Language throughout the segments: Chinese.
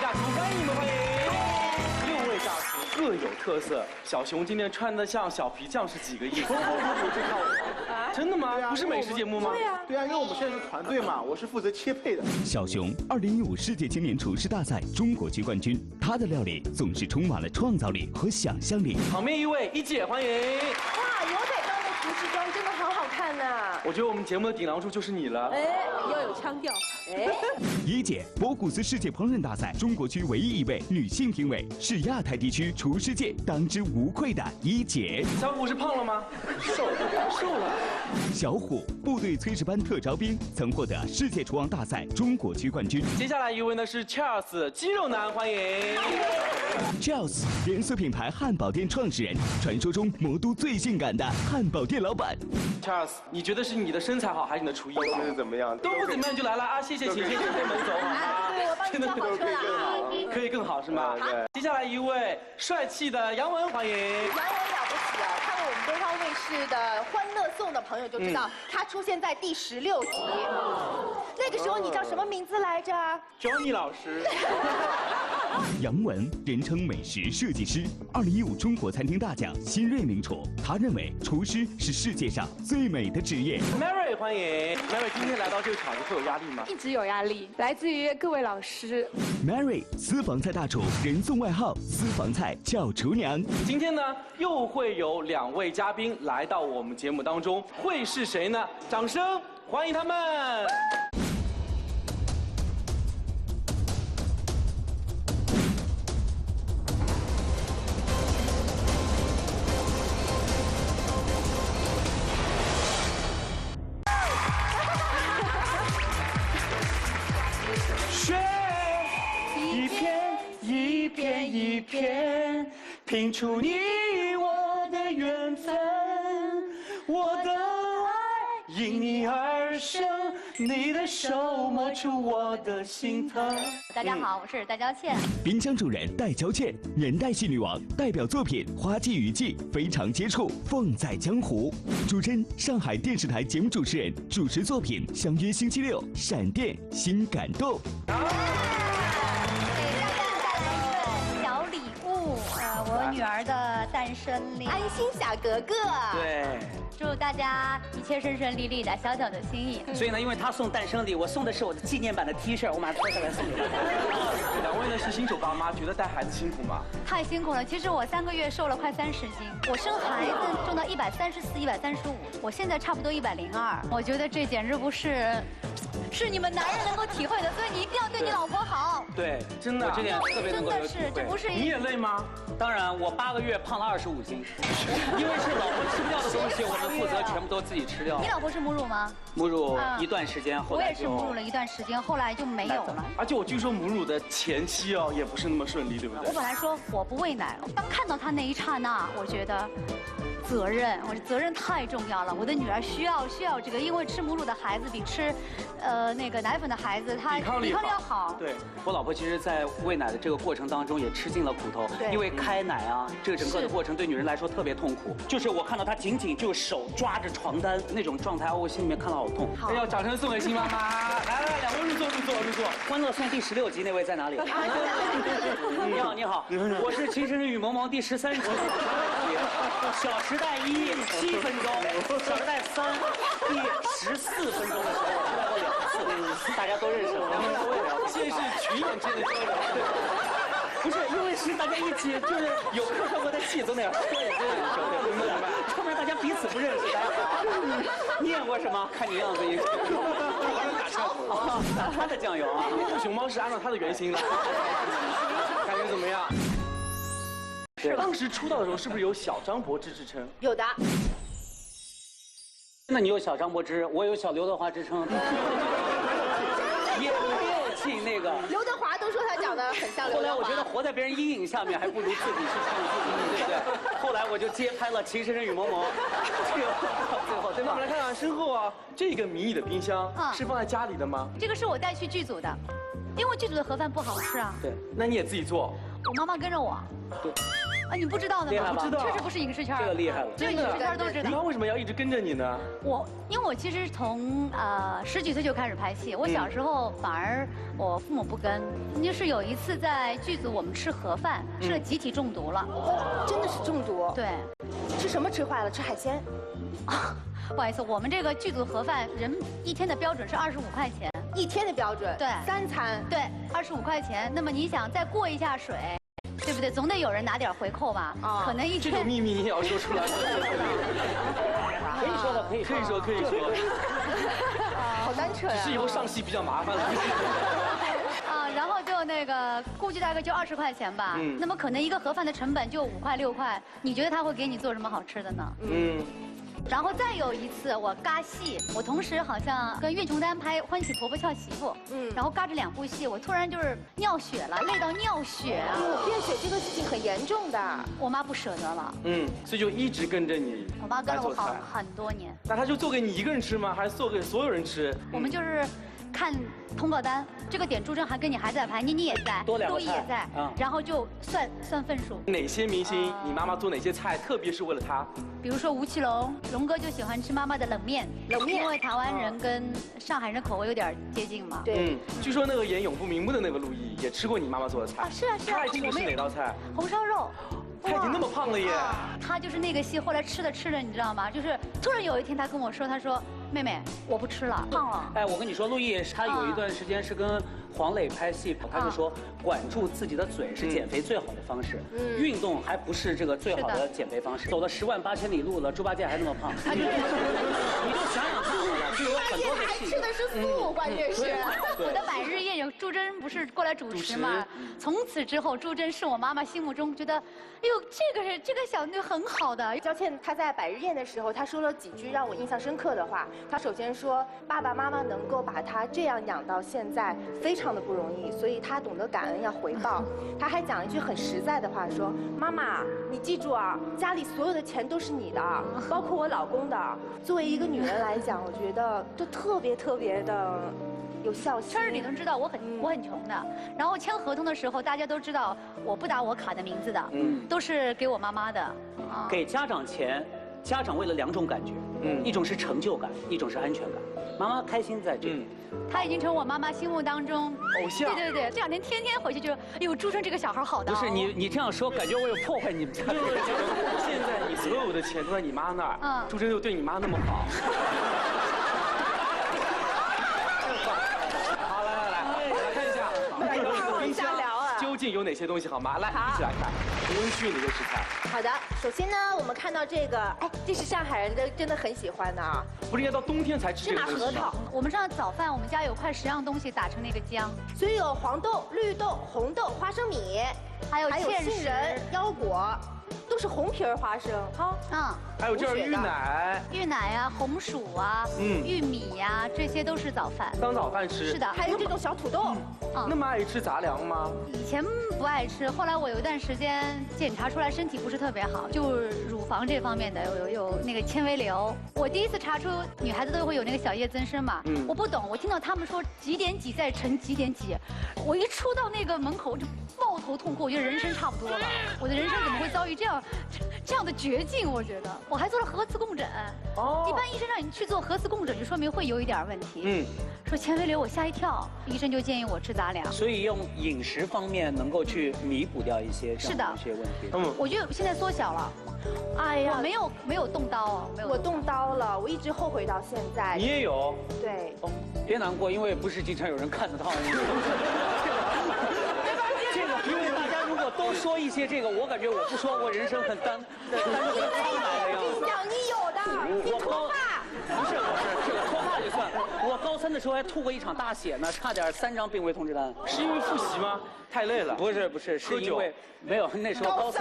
大厨，欢迎你们，欢迎！6位大厨各有特色，小熊今天穿的像小皮匠是几个意思？不，这看我。真的吗？不是美食节目吗？对呀，因为我们现在是团队嘛，我是负责切配的。小熊2015世界青年厨师大赛中国区冠军，他的料理总是充满了创造力和想象力。旁边一位一姐，欢迎！哇，牛仔装的厨师装真的好好看呐！我觉得我们节目的顶梁柱就是你了。哎，要有腔调。哎，一姐，博古斯世界烹饪大赛中国区唯一一位女性评委，是亚太地区厨师界当之无愧的一姐。小虎是胖了吗？瘦了。小虎，部队炊事班特招兵，曾获得世界厨王大赛中国区冠军。接下来一位呢是 Charles 肌肉男，欢迎。Charles 连锁品牌汉堡店创始人，传说中魔都最性感的汉堡店老板。Charles， 你觉得是你的身材好，还是你的厨艺好？都是怎么样？都不怎么样就来了啊！谢谢，请开门走好吗？对，我帮你叫好车了啊。可以更好是吗？对。接下来一位帅气的杨文，欢迎。杨文了不起啊！看过我们东方卫视的《欢乐颂》的朋友就知道，他出现在第16集。那个时候你叫什么名字来着？Johnny 老师。杨文，人称美食设计师，2015中国餐厅大奖新锐名厨。他认为厨师是世界上最美的职业。Mary， 欢迎。Mary， 今天来到这个场子会有压力吗？一直有压力，来自于各位老师。Mary， 私房菜大厨，人送外号私房菜俏厨娘。今天呢，又会有2位嘉宾来到我们节目当中，会是谁呢？掌声欢迎他们！雪一片一片一片，拼出你我的缘分，我的爱因你而生，你的手摸出我的心疼。大家好，我是戴娇倩。冰箱主人戴娇倩，年代戏女王，代表作品《花季雨季》《非常接触》《凤在江湖》，主持人上海电视台节目主持人，主持作品《相约星期六》《闪电新感动》。给大家带来一份小礼物，我女儿的诞生礼，安心小格格。对。祝大家一切顺顺利利的，小小的心意。所以呢，因为他送诞生礼，我送的是我的纪念版的 T 恤，我马上脱下来送给大家。2位呢是新手爸妈，觉得带孩子辛苦吗？太辛苦了，其实我3个月瘦了快30斤，我生孩子重到134、135，我现在差不多102，我觉得这简直不是你们男人能够体会的，所以你一定要对你老婆好。对，真的，我这点特别能够有体会。这不是你也累吗？当然，我8个月胖了25斤，因为是老婆吃不掉的东西，我们负责全部都自己吃掉。你老婆是母乳吗？母乳一段时间，后我来就也是母乳了一段时间，后来就没有了。而且我据说母乳的前期也不是那么顺利，对不对？我本来说我不喂奶了，当看到他那一刹那，我觉得责任太重要了。我的女儿需要这个，因为吃母乳的孩子比吃那个奶粉的孩子，他抵抗力要好。对，我老婆其实，在喂奶的这个过程当中也吃尽了苦头，因为开奶啊，这个整个的过程对女人来说特别痛苦。就是我看到她紧紧就手抓着床单那种状态，我心里面看到好痛。要掌声送给新妈妈！来，2位入座。欢乐颂第16集那位在哪里？你好，我是《情深深雨蒙蒙》第13集，小时代1 7分钟，小时代3第14分钟的时候出来过2次，大家都认识我。现在是群演间的交流，不是，因为是大家一起，就是有看过的戏，总得说也真的熟，明白？要不然大家彼此不认识。大家好，你演过什么？看你样子也。打他的酱油啊！熊猫是按照他的原型来，感觉怎么样？当时出道的时候是不是有小张柏芝之称？有的。那你有小张柏芝，我有小刘德华之称。也没有进那个。刘德华都说他长得很像刘德华。后来我觉得活在别人阴影下面，还不如自己去唱自己，对不对？后来我就接拍了《情深深雨蒙蒙》，这个到最后，对吧？我们来看看身后这个迷你的冰箱是放在家里的吗？这个是我带去剧组的，因为剧组的盒饭不好吃啊。对，那你也自己做？我妈妈跟着我。对。啊，你不知道的吗？不知道，确实不是影视圈。这个厉害了，这影视圈都知道。他为什么要一直跟着你呢？因为我其实从10几岁就开始拍戏，我小时候反而我父母不跟，就是有一次在剧组我们吃盒饭，吃了集体中毒了。真的是中毒？对。吃什么吃坏了？吃海鲜？不好意思，我们这个剧组盒饭人一天的标准是25块钱。1天的标准？对。3餐？对，25块钱。那么你想再过一下水，对不对？总得有人拿点回扣吧？可能一天。这种秘密你也要说出来？可以说的，可以说。好单纯啊！只是以后上戏比较麻烦了。然后就那个估计大概就20块钱吧。那么可能一个盒饭的成本就5块6块，你觉得他会给你做什么好吃的呢？然后再有一次我尬戏，我同时好像跟岳琼丹拍《欢喜婆婆俏媳妇》，然后尬着2部戏，我突然就是尿血了，累到尿血啊！便血这个事情很严重的，我妈不舍得了，所以就一直跟着你。我妈跟了我很多年。那她就做给你一个人吃吗？还是做给所有人吃？我们就是看通告单，这个点朱桢还跟你还在拍，妮妮也在，陆毅也在，然后就算份数。哪些明星你妈妈做哪些菜，特别是为了他？比如说吴奇隆，龙哥就喜欢吃妈妈的冷面，因为台湾人跟上海人的口味有点接近嘛。对，据说那个演《永不瞑目》的那个陆毅也吃过你妈妈做的菜。是啊。他爱吃的是哪道菜？红烧肉。他已经那么胖了耶！他就是那个戏，后来吃着，你知道吗？就是突然有一天他跟我说，他说：“妹妹，我不吃了，胖了。”哎，我跟你说，陆毅他有一段时间是跟黄磊拍戏，他就说管住自己的嘴是减肥最好的方式，运动还不是这个最好的减肥方式。走了10万8千里路了，猪八戒还那么胖，你就想想看好了，就有很多的戏。吃的是素，关键是。我的百日宴有朱桢不是过来主持吗？从此之后，朱桢是我妈妈心目中觉得，哎呦，这个小女很好的。娇倩她在百日宴的时候，她说了几句让我印象深刻的话。她首先说，爸爸妈妈能够把她这样养到现在，非常的不容易，所以她懂得感恩要回报。她还讲一句很实在的话，说：“妈妈，你记住啊，家里所有的钱都是你的，包括我老公的。”作为一个女人来讲，我觉得就特别的。有孝心，圈里都知道我很穷的，然后签合同的时候，大家都知道我不打我卡的名字的，都是给我妈妈的。给家长钱，家长为了2种感觉，一种是成就感，一种是安全感。妈妈开心在这里。他已经成我妈妈心目当中偶像。对，这2天天天回去就，哎呦，朱桢这个小孩好的。不是你这样说，感觉我有破坏你们家。现在你所有的钱都在你妈那儿，朱桢又对你妈那么好。究竟有哪些东西好吗？来，一起来看温煦的一个食材。好的，首先呢，我们看到这个，哎，这是上海人的真的很喜欢的啊。不是应该到冬天才吃这个东西吗？芝麻核桃。我们上早饭，我们家有快10样东西打成那个浆，所以有黄豆、绿豆、红豆、花生米，还有杏仁、腰果。都是红皮儿花生，还有这儿芋奶啊，红薯啊，玉米呀，这些都是早饭，当早饭吃。是的，还有这种小土豆，那么爱吃杂粮吗？以前不爱吃，后来我有一段时间检查出来身体不是特别好，就乳房这方面的有那个纤维瘤。我第一次查出女孩子都会有那个小叶增生嘛，我不懂，我听到他们说几点几再乘几点几，我一出到那个门口我就抱头痛哭，我觉得人生差不多了，我的人生怎么会遭遇这样的绝境？我觉得我还做了核磁共振。一般医生让你去做核磁共振，就说明会有一点问题。说纤维瘤，我吓一跳，医生就建议我吃杂粮。所以用饮食方面能够去弥补掉一些这些问题。我觉得现在缩小了。哎呀，没有动刀，我动刀了，我一直后悔到现在。你也有？对。别难过，因为不是经常有人看得到你。这个，因为大家如果都说一些这个，我感觉我不说，我人生很单纯的样子。我跟你讲，你有的，你脱发。不是，这个脱发就算。我高3的时候还吐过一场大血呢，差点3张病危通知单。是因为复习吗？太累了。不是，是因为没有那时候高3，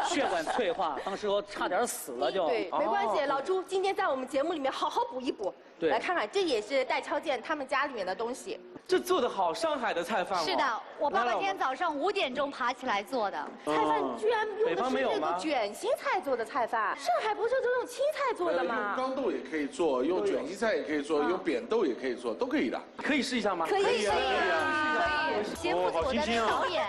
血管脆化，当时我差点死了就。对，没关系，老朱今天在我们节目里面好好补一补。对，来看看，这也是戴超健他们家里面的东西。这做的好，上海的菜饭。是的，我爸爸今天早上5点钟爬起来做的菜饭，居然用的是这个卷心菜做的菜饭。上海不是都用青菜做的吗？用豇豆也可以做，用卷心菜也可以做，有扁豆也可以做，都可以的。可以试一下吗？可以，可以。节目组的那个导演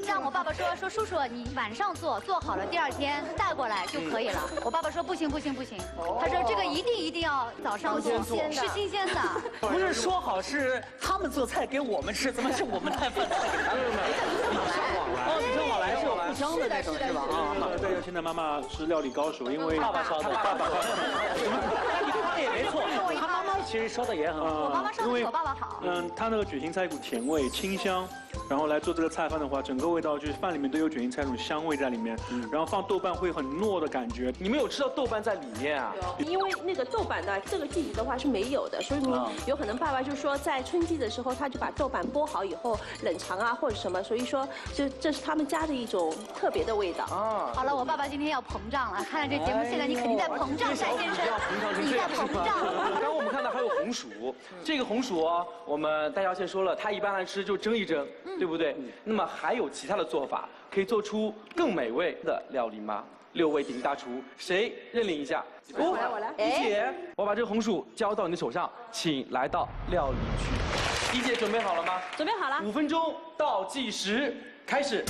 让我爸爸说叔叔，你晚上做好了，第2天带过来就可以了。我爸爸说不行，他说这个一定要早上做，是新鲜的。不是说好是他们做菜给我们吃，怎么是我们带饭菜给他们呢？礼尚往来是有互相的那种是吧？啊，戴小倩的妈妈是料理高手，因为爸爸烧的，爸爸你说的也没错，他妈妈其实烧的也很好。我妈妈烧的比我爸爸好。他那个卷心菜有股甜味，清香。然后来做这个菜饭的话，整个味道就是饭里面都有卷心菜那种香味在里面，然后放豆瓣会很糯的感觉。你们有吃到豆瓣在里面啊？因为那个豆瓣的这个季节的话是没有的，所以有可能爸爸就说在春季的时候他就把豆瓣剥好以后冷藏啊或者什么，所以说这是他们家的一种特别的味道。啊，好了，我爸爸今天要膨胀了，看了这节目，现在你肯定在膨胀，单先生，你在膨胀。刚刚我们看到还有红薯，这个红薯哦，我们戴小倩说了，她一般来吃就蒸一蒸，对不对？那么还有其他的做法，可以做出更美味的料理吗？6位顶大厨，谁认领一下？我来。一姐，我把这个红薯交到你的手上，请来到料理区。一姐准备好了吗？准备好了。 5分钟倒计时开始。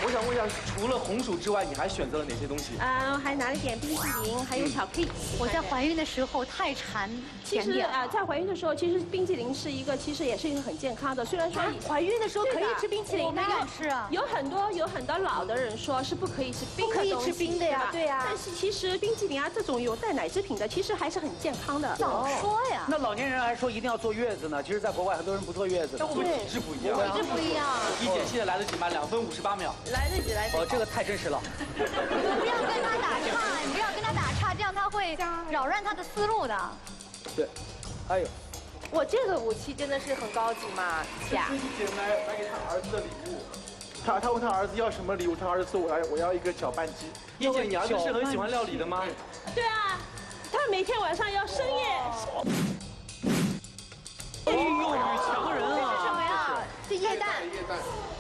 我想问一下，除了红薯之外，你还选择了哪些东西？还拿了一点冰淇淋，还有巧克力。我在怀孕的时候太馋甜点。在怀孕的时候，其实冰淇淋是一个，其实也是一个很健康的。虽然说怀孕的时候可以吃冰淇淋，我没敢吃啊。有很多老的人说是不可以吃冰的东西，不可以吃冰的呀，对呀。但是其实冰淇淋啊这种有带奶制品的，其实还是很健康的。早说呀！那老年人还说一定要坐月子呢，其实在国外很多人不坐月子。但我们体质不一样，体质不一样。一姐现在来得及吗？2分58秒。来得及。哦，这个太真实了。不要跟他打岔，你不要跟他打岔，这样他会扰乱他的思路的。对，哎呦，我这个武器真的是很高级嘛，姐。一姐买给他儿子的礼物。他问他儿子要什么礼物，他儿子说我要一个搅拌机。一姐，你儿子是很喜欢料理的吗？对啊，他每天晚上要深夜。哎呦，女强人啊！这是什么呀？这液氮。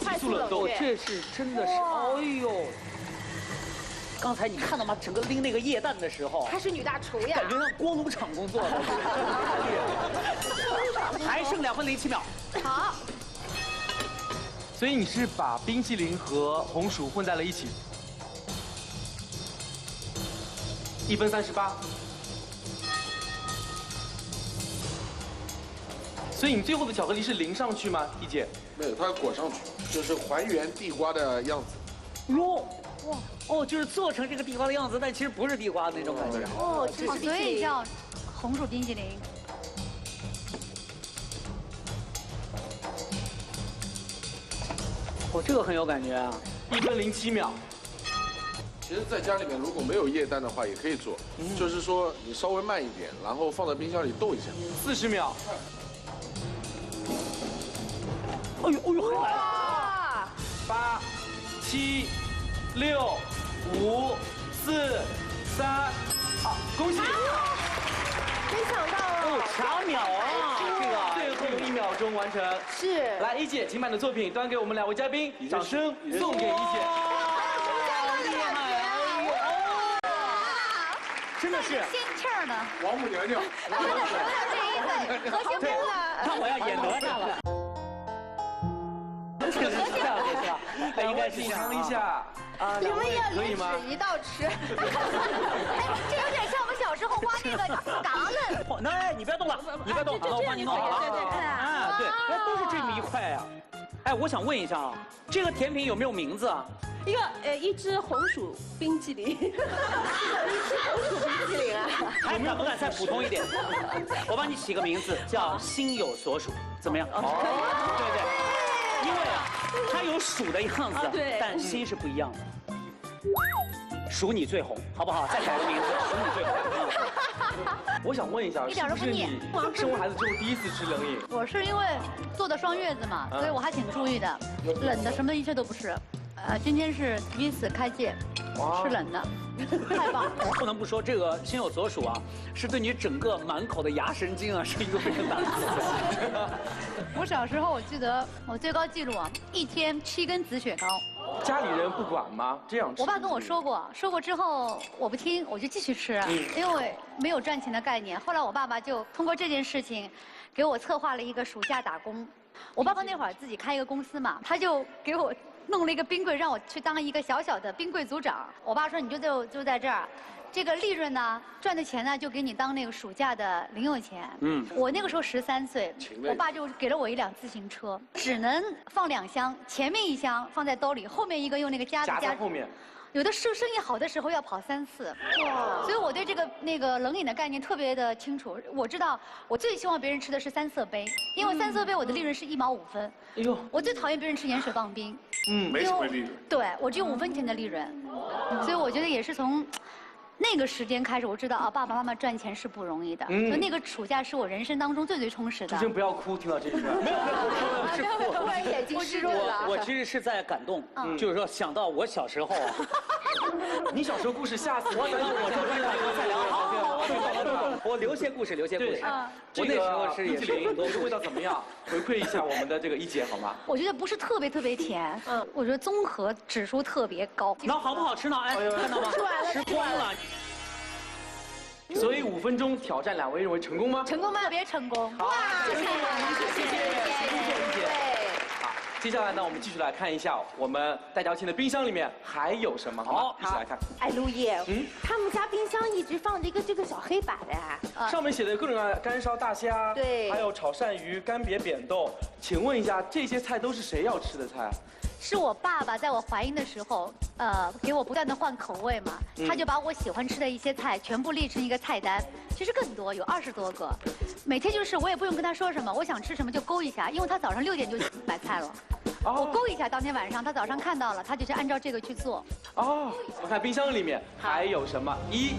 快速冷冻，这是真的是，哎呦！刚才你看到吗？整个拎那个液氮的时候，她是女大厨呀，感觉像锅炉厂工作的，还剩2分07秒。好。所以你是把冰淇淋和红薯混在了一起。1分38。所以你最后的巧克力是淋上去吗，一姐？没有，它要裹上去，就是还原地瓜的样子。哟，哇，哦，就是做成这个地瓜的样子，但其实不是地瓜那种感觉。哦，所以叫红薯冰淇淋。哦，这个很有感觉啊！1分07秒。其实，在家里面如果没有液氮的话，也可以做，就是说你稍微慢一点，然后放在冰箱里冻一下。40秒。哎呦，还来了！8、7、6、5、4、3、2，恭喜！没想到哦，抢秒啊！这个最后1秒钟完成。是。来，一姐，请把你的作品端给我们2位嘉宾，掌声送给一姐。厉害！哎呦，真的是仙气儿的。王母娘娘。真的是这一对和谐疯了。看我要演哪吒了。这个是吧？应该是尝一下啊，你们也可以吗？一道吃。哎，这有点像我们小时候挖那个嘎楞。那你不要动了，你不要动，我帮你弄好了。啊，对，哎，都是这么一块呀。哎，我想问一下啊，这个甜品有没有名字啊？一只红薯冰淇淋。一只红薯冰淇淋啊！还敢不敢再普通一点？我帮你起个名字，叫心有所属，怎么样？可以，对不对？因为啊，它有鼠的样子，但心是不一样的。数你最红，好不好？再改个名字，数你最红。我想问一下，是不是你生完孩子之后第一次吃冷饮？我是因为坐的双月子嘛，所以我还挺注意的，冷的什么一切都不吃。今天是第一次开戒，吃冷的。太棒了！不能不说，这个心有所属啊，是对你整个满口的牙神经啊，是一个非常大的刺激。我小时候我记得我最高记录啊，1天7根紫雪糕。家里人不管吗？这样吃？我爸跟我说过之后我不听，我就继续吃，因为没有赚钱的概念。后来我爸爸就通过这件事情，给我策划了一个暑假打工。我爸爸那会儿自己开一个公司嘛，他就给我弄了一个冰柜，让我去当一个小小的冰柜组长。我爸说你就在这儿。这个利润呢，赚的钱呢，就给你当那个暑假的零用钱。我那个时候13岁，我爸就给了我一辆自行车，只能放2箱，前面1箱放在兜里，后面一个用那个夹子夹在后面。有的生意好的时候要跑3次，哇！所以我对这个冷饮的概念特别的清楚。我知道我最希望别人吃的是3色杯，因为3色杯我的利润是1毛5分。哎呦！我最讨厌别人吃盐水棒冰。没什么利润。对，我只有5分钱的利润，所以我觉得也是从那个时间开始，我知道啊，爸爸妈妈赚钱是不容易的。所以那个暑假是我人生当中最充实的。主持人不要哭，听到这句。没有，是哭。突然眼睛湿润了。我其实是在感动，就是说想到我小时候啊。你小时候故事吓死我！我留些故事。我那时候是也是冰淇淋味道怎么样？回馈一下我们的这个一姐好吗？我觉得不是特别甜，我觉得综合指数特别高。那好不好吃呢？哎，看到吗？吃光了。所以5分钟挑战，2位认为成功吗？成功吗？特别成功。哇，谢谢。好，接下来呢，我们继续来看一下我们戴娇倩的冰箱里面还有什么。好，一起来看。哎，陆叶，他们家冰箱一直放着一个这个小黑板的，上面写的各种干烧大虾，对，还有炒鳝鱼、干煸扁豆。请问一下，这些菜都是谁要吃的菜？是我爸爸在我怀孕的时候，给我不断的换口味嘛，他就把我喜欢吃的一些菜全部列成一个菜单，其实更多，有20多个，每天就是我也不用跟他说什么，我想吃什么就勾一下，因为他早上6点就买菜了，我勾一下，当天晚上他早上看到了，他就是按照这个去做。哦，我们看冰箱里面还有什么？1、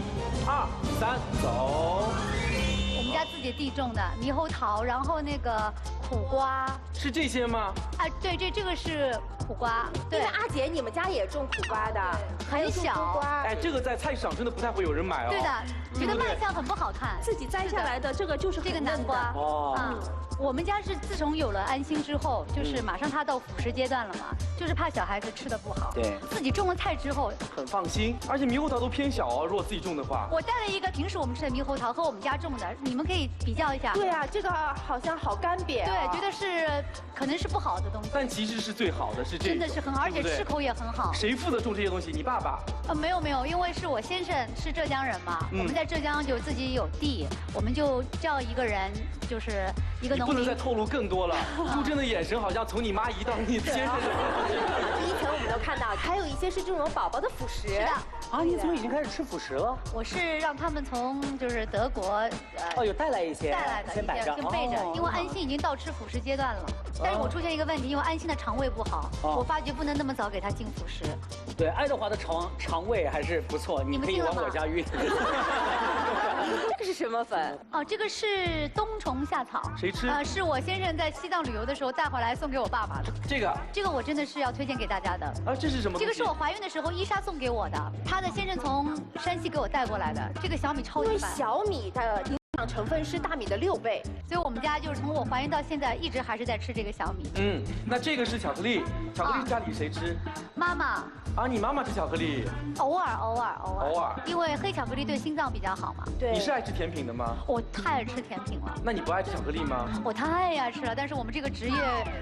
2、3，走。我们家自己地种的猕猴桃，然后那个苦瓜。是这些吗？啊，对，这个是苦瓜。对，阿姐，你们家也种苦瓜的，很小。哎，这个在菜市场真的不太会有人买哦。对的，觉得卖相很不好看。自己摘下来的这个就是这个南瓜。哦。我们家是自从有了安心之后，就是马上它到辅食阶段了嘛，就是怕小孩子吃的不好。对。自己种了菜之后，很放心，而且猕猴桃都偏小哦，如果自己种的话。我带了一个平时我们吃的猕猴桃和我们家种的，你们可以比较一下。对啊，这个好像好干瘪。对，觉得是可能是不好的东西。但其实是最好的，是这个。真的是很好，而且吃口也很好。谁负责种这些东西？你爸爸？没有，因为是我先生是浙江人嘛，我们在浙江就自己有地，我们就叫一个人，就是一个农民。不能再透露更多了。朱桢的眼神好像从你妈移到你先生。第一层我们都看到，还有一些是这种宝宝的辅食。是的。啊，你怎么已经开始吃辅食了？我是让他们从就是德国有带来一些，先摆着，先备着，因为安心已经到吃辅食阶段了。但是我出现一个问题，因为安心的肠胃不好，我发觉不能那么早给他进辅食。对，爱德华的肠胃还是不错，你可以往我家运。这个是什么粉？哦，这个是冬虫夏草。谁吃？是我先生在西藏旅游的时候带回来送给我爸爸的。这个我真的是要推荐给大家的。啊，这是什么？这个是我怀孕的时候伊莎送给我的，她的先生从山西给我带过来的。这个小米超级版。小米的营养成分是大米的6倍，所以我们家就是从我怀孕到现在一直还是在吃这个小米。那这个是巧克力，巧克力家里谁吃？妈妈。啊，你妈妈吃巧克力？偶尔。因为黑巧克力对心脏比较好嘛。对。你是爱吃甜品的吗？我太爱吃甜品了。那你不爱吃巧克力吗？我太爱吃了，但是我们这个职业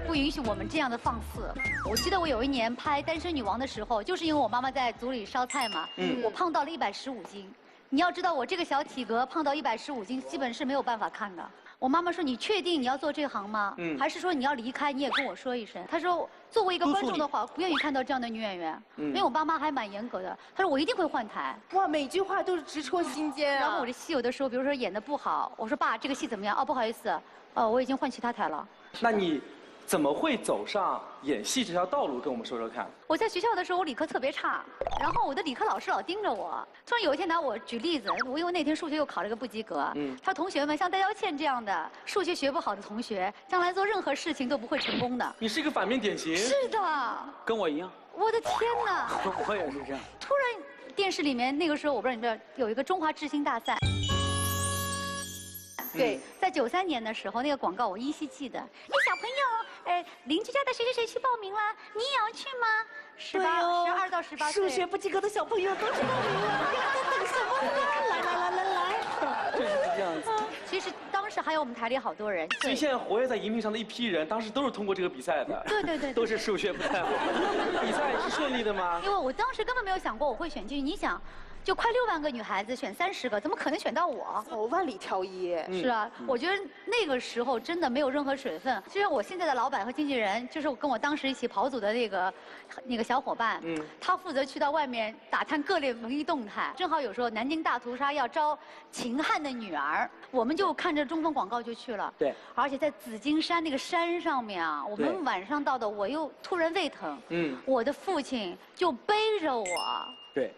不允许我们这样的放肆。我记得我有一年拍《单身女王》的时候，就是因为我妈妈在组里烧菜嘛，我胖到了115斤。你要知道，我这个小体格胖到115斤，基本是没有办法看的。我妈妈说：“你确定你要做这行吗？还是说你要离开？你也跟我说一声。”她说：“作为一个观众的话，不愿意看到这样的女演员。因为我爸妈还蛮严格的。她说我一定会换台。哇，每句话都是直戳心尖啊。然后我这戏有的时候，比如说演的不好，我说爸，这个戏怎么样？哦，不好意思，我已经换其他台了。那你怎么会走上演戏这条道路？跟我们说说看。我在学校的时候，我理科特别差，然后我的理科老师老盯着我。突然有一天拿我举例子，我因为那天数学又考了个不及格。他说同学们，像戴娇倩这样的数学学不好的同学，将来做任何事情都不会成功的。你是一个反面典型。是的。跟我一样。我的天哪！我也是这样。突然电视里面那个时候，我不知道你知道有一个中华智星大赛。对，在93年的时候，那个广告我依稀记得。小朋友，邻居家的谁谁谁去报名了，你也要去吗？12到18岁。数学不及格的小朋友都去报名了，你还在等什么呢？来。就是这样子。其实当时还有我们台里好多人。所以现在活跃在荧屏上的一批人，当时都是通过这个比赛的。对。都是数学不太好。比赛是顺利的吗？因为我当时根本没有想过我会选进去，你想。就快6万个女孩子选30个，怎么可能选到我？万里挑一。是啊，我觉得那个时候真的没有任何水分。就像我现在的老板和经纪人，就是跟我当时一起跑组的那个小伙伴，他负责去到外面打探各类文艺动态。正好有时候南京大屠杀要招秦汉的女儿，我们就看着中风广告就去了。对。而且在紫金山那个山上面啊，我们晚上到的，我又突然胃疼。我的父亲就背着我。对。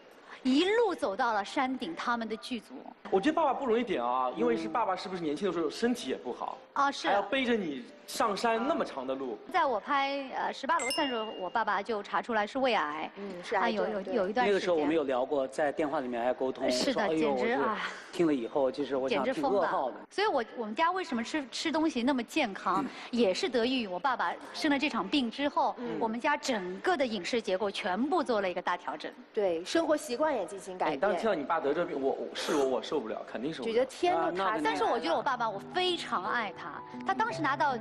一路走到了山顶，他们的剧组。我觉得爸爸不容易点啊，因为是爸爸是不是年轻的时候身体也不好啊，是还要背着你上山那么长的路。在我拍18楼的时候，我爸爸就查出来是胃癌，是癌症。有一段时间。那个时候我们有聊过，在电话里面还沟通。是的，简直啊！听了以后，就是我想挺噩耗的。所以我们家为什么吃东西那么健康，也是得益于我爸爸生了这场病之后，我们家整个的饮食结构全部做了一个大调整。对，生活习惯也进行改变。当时听到你爸得这病，我受不了，肯定受不了。觉得天都塌。但是我觉得我爸爸，我非常爱他。他当时拿到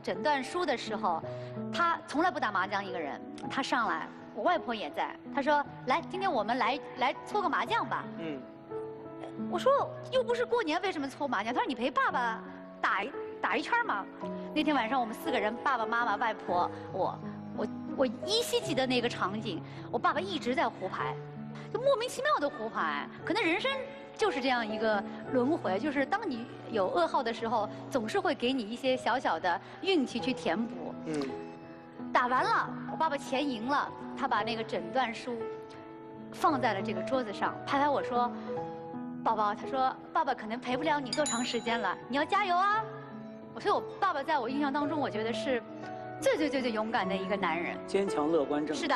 诊断书的时候，他从来不打麻将一个人，他上来，我外婆也在，他说来，今天我们来搓个麻将吧。我说又不是过年，为什么搓麻将？他说你陪爸爸打一圈嘛。那天晚上我们4个人，爸爸妈妈、外婆，我依稀记得那个场景，我爸爸一直在胡牌，就莫名其妙的胡牌。可能人生就是这样一个轮回，就是当你有噩耗的时候，总是会给你一些小小的运气去填补。打完了，我爸爸钱赢了，他把那个诊断书放在了这个桌子上，拍拍我说。宝宝，他说爸爸可能陪不了你多长时间了，你要加油啊！所以我爸爸在我印象当中，我觉得是最勇敢的一个男人，坚强乐观正。是的，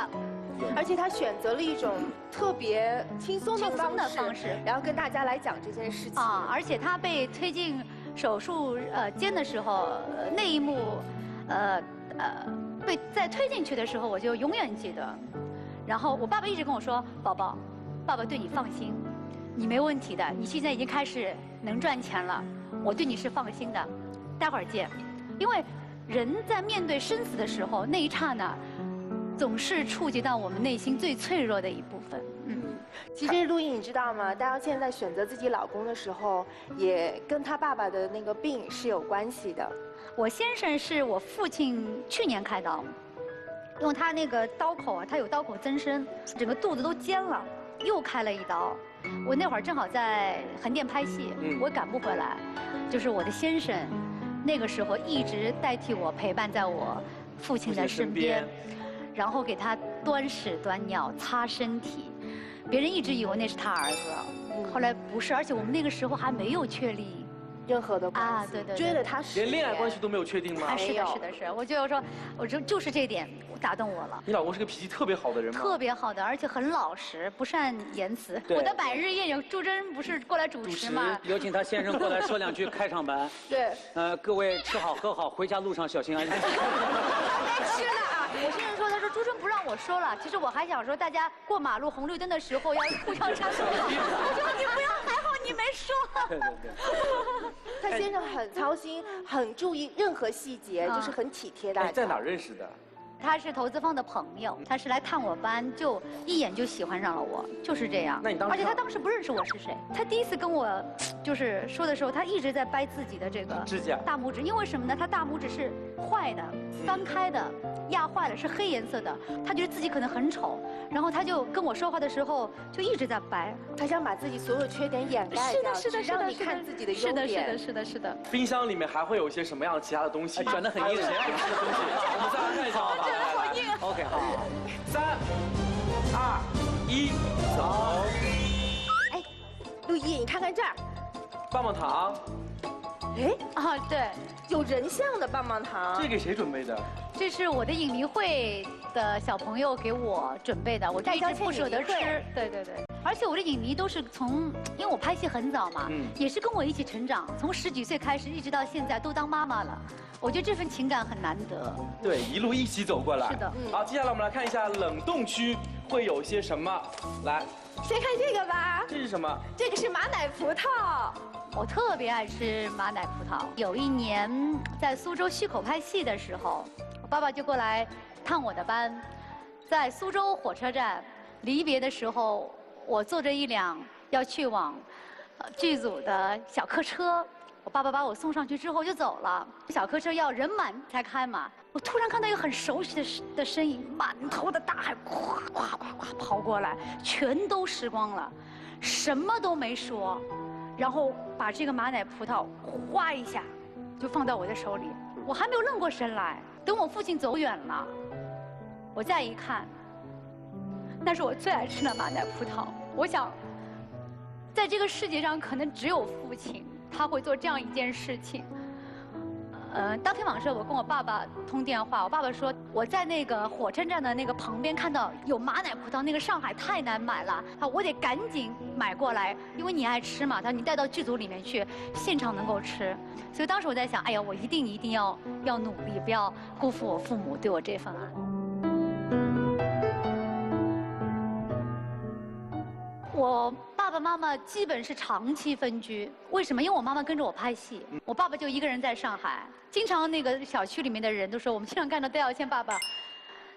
而且他选择了一种特别轻松的方式，然后跟大家来讲这件事情啊。而且他被推进手术间的时候，那一幕，被在推进去的时候，我就永远记得。然后我爸爸一直跟我说，宝宝，爸爸对你放心。你没问题的，你现在已经开始能赚钱了，我对你是放心的，待会儿见。因为人在面对生死的时候，那一刹那，总是触及到我们内心最脆弱的一部分。其实陆毅，你知道吗？大家现在选择自己老公的时候，也跟他爸爸的那个病是有关系的。我先生是我父亲去年开刀，因为他那个刀口啊，他有刀口增生，整个肚子都尖了，又开了一刀。我那会儿正好在横店拍戏，我赶不回来，就是我的先生，那个时候一直代替我陪伴在我父亲的身边，然后给他端屎端尿、擦身体，别人一直以为那是他儿子，后来不是，而且我们那个时候还没有确立任何的关系，对，追了他10年，连恋爱关系都没有确定吗？是的，我就说，就是这点打动我了。你老公是个脾气特别好的人吗？特别好的，而且很老实，不善言辞。我的百日宴有朱桢不是过来主持吗？有请他先生过来说2句开场白。对。各位吃好喝好，回家路上小心安全。是的啊，我先生说，他说朱桢不让我说了，其实我还想说，大家过马路红绿灯的时候要互相搀手。我说你不要，还好你没说。对。他先生很操心，很注意任何细节，就是很体贴大家。在哪儿认识的？他是投资方的朋友，他是来探我班，就一眼就喜欢上了我，就是这样。那你当时？而且他当时不认识我是谁。他第一次跟我就是说的时候，他一直在掰自己的这个指甲大拇指，因为什么呢？他大拇指是坏的，翻开的，压坏了，是黑颜色的。他觉得自己可能很丑，然后他就跟我说话的时候就一直在掰，他想把自己所有缺点掩盖掉，是的，让你看自己的优点。是的。冰箱里面还会有一些什么样其他的东西？转得很硬，谁爱吃的东西？我们再来看一下好不好？ OK， 好，3、2、1，走。哎，陆毅，你看看这儿，棒棒糖。对，有人像的棒棒糖。这给谁准备的？这是我的影迷会的小朋友给我准备的，我一直不舍得吃。对。而且我的影迷都是从，因为我拍戏很早嘛，也是跟我一起成长，从10几岁开始一直到现在都当妈妈了。我觉得这份情感很难得。对，一路一起走过来。是的。好，接下来我们来看一下冷冻区会有些什么。来，先看这个吧。这是什么？这个是马奶葡萄。我特别爱吃马奶葡萄。有一年在苏州溪口拍戏的时候，我爸爸就过来探我的班，在苏州火车站离别的时候，我坐着一辆要去往剧组的小客车。我爸爸把我送上去之后就走了，小客车要人满才开嘛。我突然看到一个很熟悉的身影，满头的大汗，咵咵咵咵跑过来，全都湿光了，什么都没说，然后把这个马奶葡萄哗一下就放到我的手里。我还没有愣过神来，等我父亲走远了，我再一看，那是我最爱吃的马奶葡萄。我想，在这个世界上可能只有父亲。他会做这样一件事情。当天晚上我跟我爸爸通电话，我爸爸说我在那个火车站的那个旁边看到有马奶葡萄，那个上海太难买了，我得赶紧买过来，因为你爱吃嘛。他说你带到剧组里面去，现场能够吃。所以当时我在想，哎呀，我一定要努力，不要辜负我父母对我这份爱。我爸爸妈妈基本是长期分居，为什么？因为我妈妈跟着我拍戏，我爸爸就一个人在上海。经常那个小区里面的人都说，我们经常看到戴耀宪爸爸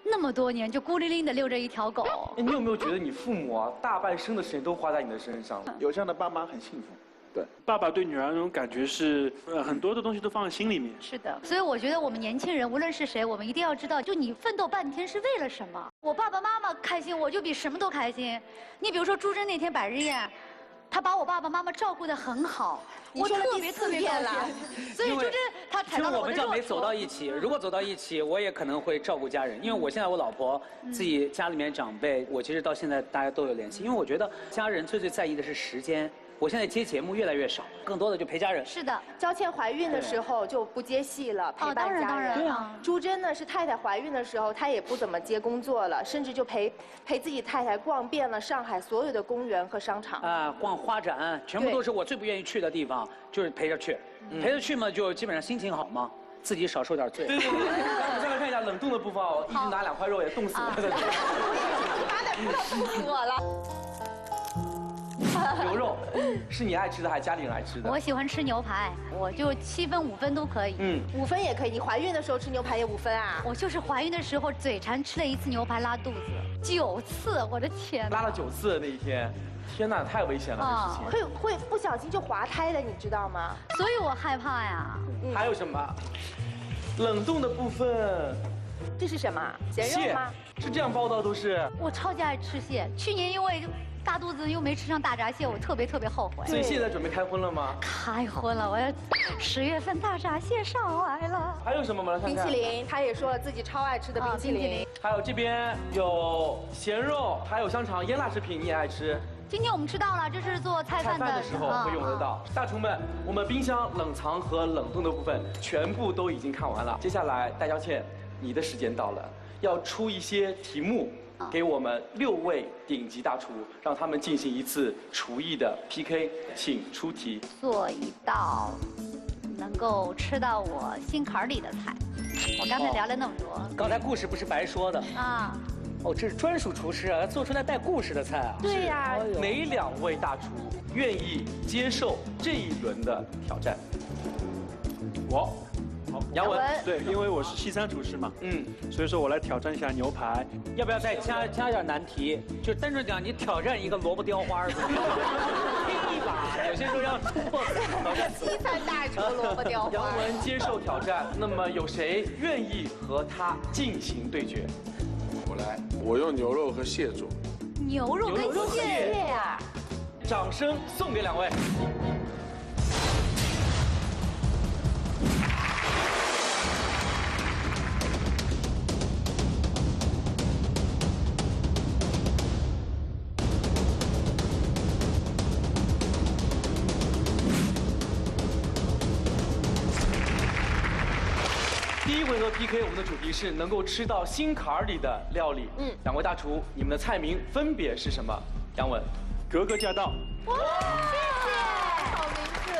那么多年就孤零零的遛着一条狗。你有没有觉得你父母啊大半生的时间都花在你的身上？有这样的爸妈很幸福。对，爸爸对女儿那种感觉是，很多的东西都放在心里面。是的，所以我觉得我们年轻人，无论是谁，我们一定要知道，就你奋斗半天是为了什么？我爸爸妈妈开心，我就比什么都开心。你比如说朱桢那天百日宴，他把我爸爸妈妈照顾得很好，我特别高兴。所以朱桢他踩到了我的弱处。我们这样没走到一起，如果走到一起，我也可能会照顾家人，因为我现在我老婆自己家里面长辈，我其实到现在大家都有联系，因为我觉得家人最在意的是时间。我现在接节目越来越少，更多的就陪家人。是的，娇倩怀孕的时候就不接戏了，陪伴家人。对啊。朱桢呢是太太怀孕的时候，她也不怎么接工作了，甚至就陪自己太太逛遍了上海所有的公园和商场。啊，逛花展，全部都是我最不愿意去的地方，就是陪着去。陪着去嘛，就基本上心情好嘛，自己少受点罪。对。我们再来看一下冷冻的部分哦，一直拿2块肉也冻死我了。马奶葡萄冻死我了。牛肉是你爱吃的还是家里人爱吃的？我喜欢吃牛排，我就7分5分都可以。5分也可以。你怀孕的时候吃牛排也5分啊？我就是怀孕的时候嘴馋吃了1次牛排拉肚子，9次，我的天！拉了9次那一天，天哪，太危险了这事情。会不小心就滑胎的，你知道吗？所以我害怕呀。还有什么？冷冻的部分。这是什么？咸肉吗？是这样包的都是。我超级爱吃蟹，去年因为大肚子又没吃上大闸蟹，我特别后悔。所以现在准备开荤了吗？开荤了，我要10月份大闸蟹上来了。还有什么？我们来看看。冰淇淋，他也说了自己超爱吃的冰淇淋。还有这边有咸肉，还有香肠，腌腊食品你也爱吃。今天我们吃到了，这是做菜饭的时候会用得到。大厨们，我们冰箱冷藏和冷冻的部分全部都已经看完了。接下来，戴娇倩，你的时间到了，要出一些题目。给我们6位顶级大厨，让他们进行一次厨艺的 PK， 请出题。做一道能够吃到我心坎里的菜。我刚才聊了那么多，刚才故事不是白说的啊。哦，这是专属厨师啊，做出来带故事的菜啊。对呀。哪2位大厨愿意接受这一轮的挑战？我。好，杨文。对，因为我是西餐厨师嘛，所以说我来挑战一下牛排。要不要再加点难题？就单纯讲，你挑战一个萝卜雕花，拼一把。有些时候要突破挑战。西餐大厨萝卜雕花。杨文接受挑战，那么有谁愿意和他进行对决？我来，我用牛肉和蟹做。牛肉跟蟹呀！掌声送给2位。第1回合 PK， 我们的主题是能够吃到心坎里的料理。2位大厨，你们的菜名分别是什么？杨文，格格驾到。哇，好名字。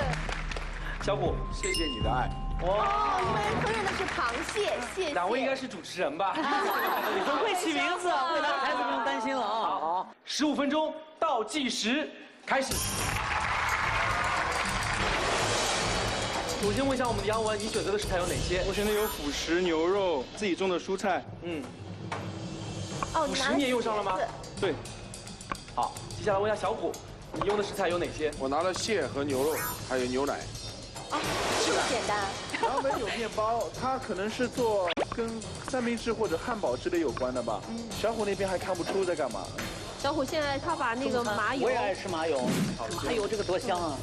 小虎，谢谢你的爱。哦，你们烹饪的是螃蟹，谢谢。两位应该是主持人吧？很会起名字，未来孩子不用担心了啊。好，15分钟倒计时开始。首先问一下我们的杨文，你选择的食材有哪些？我选的有辅食、牛肉、自己种的蔬菜。哦，辅食你也用上了吗？对。好，接下来问一下小虎，你用的食材有哪些？我拿了蟹和牛肉，还有牛奶。哦，这么简单。杨文有面包，他可能是做跟三明治或者汉堡之类有关的吧。小虎那边还看不出在干嘛。小虎现在他把那个麻油，我也爱吃麻油，麻油这个多香啊！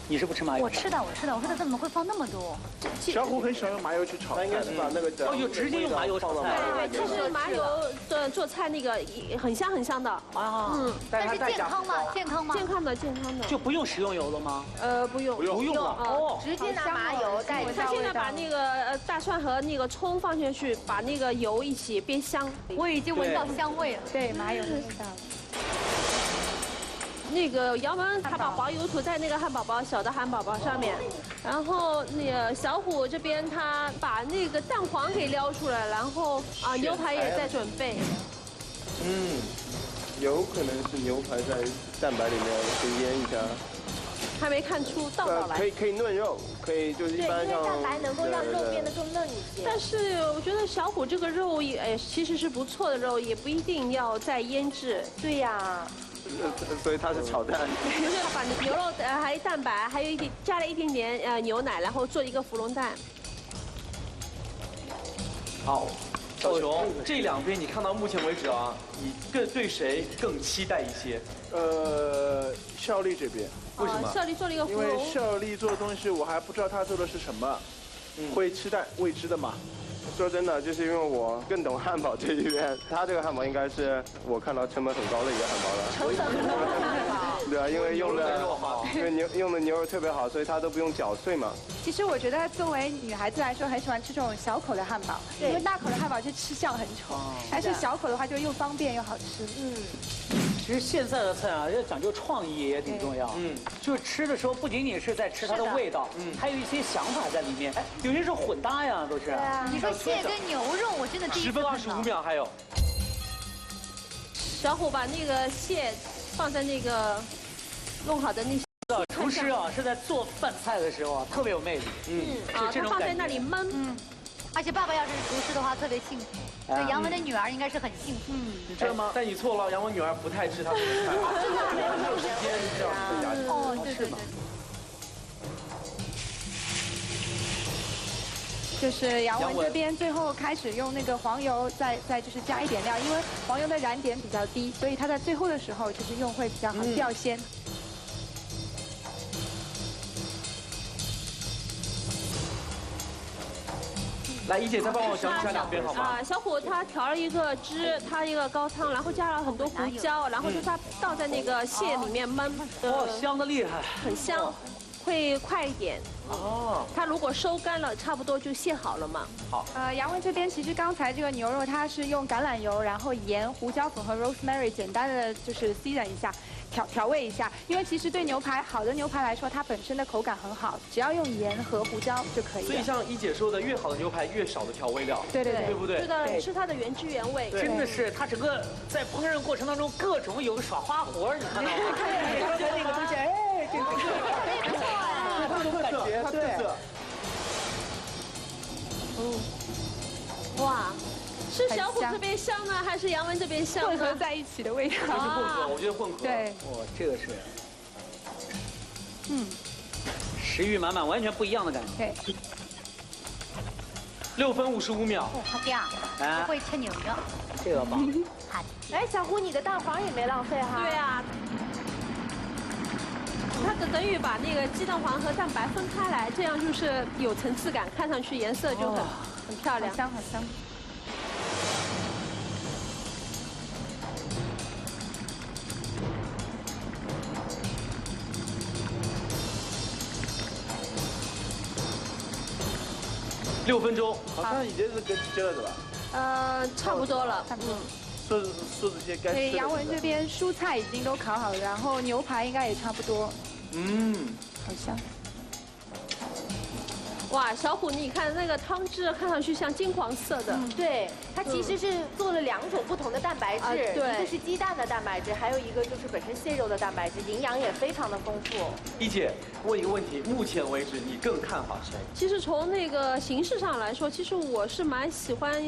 你是不吃麻油？我吃的，我说它怎么会放那么多？小虎很喜欢用麻油去炒菜，应该是把那个哦，有直接用麻油炒菜。对，其实麻油做菜那个很香很香的啊。但是健康吗？健康吗？健康的，健康的。就不用食用油了吗？不用，不用了哦，直接拿麻油带。他现在把那个大蒜和那个葱放进去，把那个油一起煸香。我已经闻到香味了。对，麻油的味道。那个杨文他把黄油涂在那个汉堡包小的汉堡包上面，然后那个小虎这边他把那个蛋黄给撩出来，然后牛排也在准备。有可能是牛排在蛋白里面先腌一下。还没看出道道来。可以嫩肉，可以就是一般像。对，因为蛋白能够让肉变得更嫩一些。但是我觉得小虎这个肉也其实是不错的肉，也不一定要再腌制。对呀。所以它是炒蛋。就是把牛肉还有蛋白，还有加了一点点牛奶，然后做一个芙蓉蛋。好，小熊，这两边你看到目前为止啊，你对谁更期待一些？孝利这边。为什么？孝利做了一个芙因为蓉。孝利做的东西我还不知道他做的是什么，会期待未知的嘛。说真的，就是因为我更懂汉堡这一边，他这个汉堡应该是我看到成本很高的一个汉堡了。成本很高的汉堡。对啊，因为用的用的牛肉特别好，所以它都不用搅碎嘛。其实我觉得作为女孩子来说，很喜欢吃这种小口的汉堡，因为大口的汉堡就吃相很丑，但是小口的话就又方便又好吃。其实现在的菜啊，要讲究创意也挺重要。就是吃的时候不仅仅是在吃它的味道，还有一些想法在里面。哎，有些是混搭呀，都是。对啊。你说蟹跟牛肉，我真的第一次看到。10分25秒还有。小虎把那个蟹放在那个弄好的那。厨师啊是在做饭菜的时候啊特别有魅力。他放在那里焖。而且爸爸要是厨师的话，特别幸福。所以杨文的女儿应该是很幸福。你知道吗？但你错了，杨文女儿不太吃他做的菜。没有时间这样子压。哦，对对对。就是杨文这边最后开始用那个黄油，再就是加一点料，因为黄油的燃点比较低，所以它在最后的时候就是用会比较好掉鲜。来，一姐再帮我讲一下两边好吗？小虎他调了一个汁，他一个高汤，然后加了很多胡椒，然后就他倒在那个蟹里面焖。香的厉害。很香，会快一点。它如果收干了，差不多就蟹好了嘛。好。杨文这边其实刚才这个牛肉它是用橄榄油，然后盐、胡椒粉和 rosemary 简单的就是 season 一下。调味一下，因为其实对牛排好的牛排来说，它本身的口感很好，只要用盐和胡椒就可以了。所以像一姐说的，越好的牛排越少的调味料。对对对，对不对？是的，是它的原汁原味。真的是，它整个在烹饪过程当中各种有耍花活，你看到吗？刚才那个东西，哎，这个不错哎，它的感觉，它特色。哇。是小虎这边香呢，还是杨文这边香？混合在一起的味道。这是混合，我觉得混合。对。这个是。食欲满满，完全不一样的感觉。对。 6分55秒。哦，好嗲，不会吃牛肉。这个棒。哎，小虎，你的蛋黄也没浪费哈。对啊。它等于把那个鸡蛋黄和蛋白分开来，这样就是有层次感，看上去颜色就很漂亮，很香很香。 6分钟，好像已经是跟接了是吧？差不多了。说这些该吃的。对，杨文这边蔬菜已经都烤好了，然后牛排应该也差不多。好香。哇，小虎，你看那个汤汁看上去像金黄色的。对，它其实是做了2种不同的蛋白质，对，一个是鸡蛋的蛋白质，还有一个就是本身蟹肉的蛋白质，营养也非常的丰富。一姐，问一个问题，目前为止你更看好谁？其实从那个形式上来说，其实我是蛮喜欢